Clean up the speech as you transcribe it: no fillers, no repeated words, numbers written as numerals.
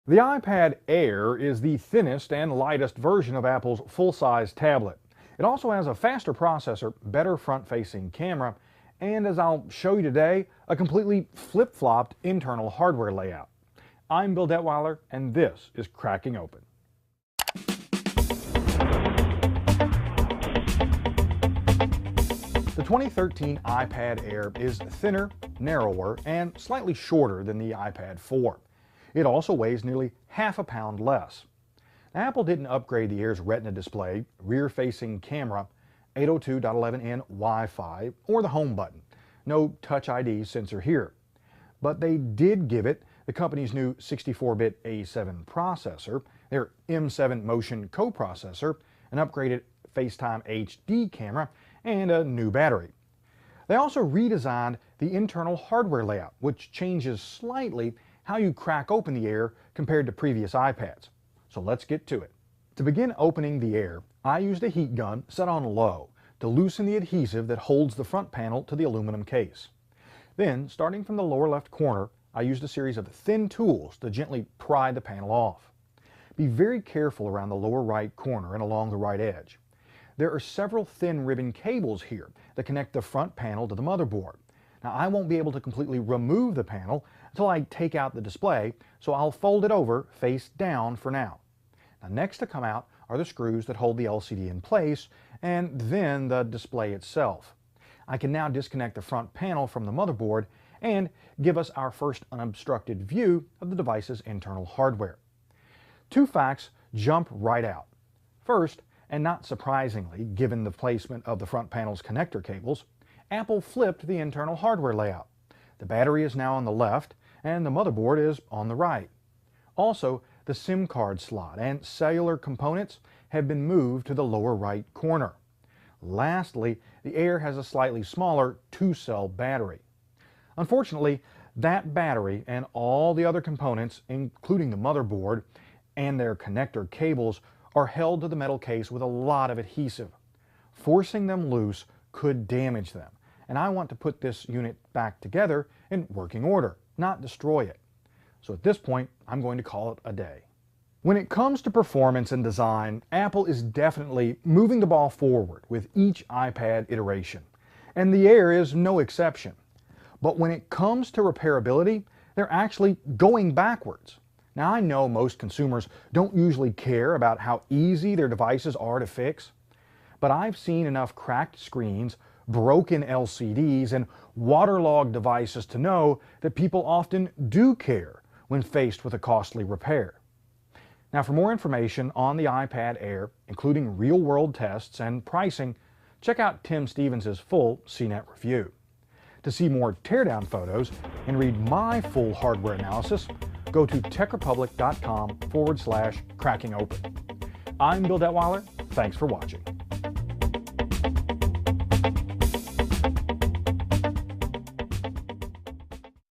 The iPad Air is the thinnest and lightest version of Apple's full-size tablet. It also has a faster processor, better front-facing camera, and as I'll show you today, a completely flip-flopped internal hardware layout. I'm Bill Detweiler, and this is Cracking Open. The 2013 iPad Air is thinner, narrower, and slightly shorter than the iPad 4. It also weighs nearly half a pound less. Apple didn't upgrade the Air's Retina display, rear-facing camera, 802.11n Wi-Fi, or the home button. No Touch ID sensor here. But they did give it the company's new 64-bit A7 processor, their M7 Motion coprocessor, an upgraded FaceTime HD camera, and a new battery. They also redesigned the internal hardware layout, which changes slightly how you crack open the Air compared to previous iPads. So let's get to it. To begin opening the Air, I used a heat gun set on low to loosen the adhesive that holds the front panel to the aluminum case. Then, starting from the lower left corner, I used a series of thin tools to gently pry the panel off. Be very careful around the lower right corner and along the right edge. There are several thin ribbon cables here that connect the front panel to the motherboard. Now, I won't be able to completely remove the panel until I take out the display, so I'll fold it over face down for now. Now, next to come out are the screws that hold the LCD in place, and then the display itself. I can now disconnect the front panel from the motherboard and give us our first unobstructed view of the device's internal hardware. Two facts jump right out. First, and not surprisingly, given the placement of the front panel's connector cables, Apple flipped the internal hardware layout. The battery is now on the left, and the motherboard is on the right. Also, the SIM card slot and cellular components have been moved to the lower right corner. Lastly, the Air has a slightly smaller 2-cell battery. Unfortunately, that battery and all the other components, including the motherboard and their connector cables, are held to the metal case with a lot of adhesive. Forcing them loose could damage them, and I want to put this unit back together in working order, not destroy it. So at this point, I'm going to call it a day. When it comes to performance and design, Apple is definitely moving the ball forward with each iPad iteration, and the Air is no exception. But when it comes to repairability, they're actually going backwards. Now, I know most consumers don't usually care about how easy their devices are to fix, but I've seen enough cracked screens, broken LCDs, and waterlogged devices to know that people often do care when faced with a costly repair. Now, for more information on the iPad Air, including real-world tests and pricing, check out Tim Stevens' full CNET review. To see more teardown photos and read my full hardware analysis, go to techrepublic.com/crackingopen. I'm Bill Detweiler. Thanks for watching.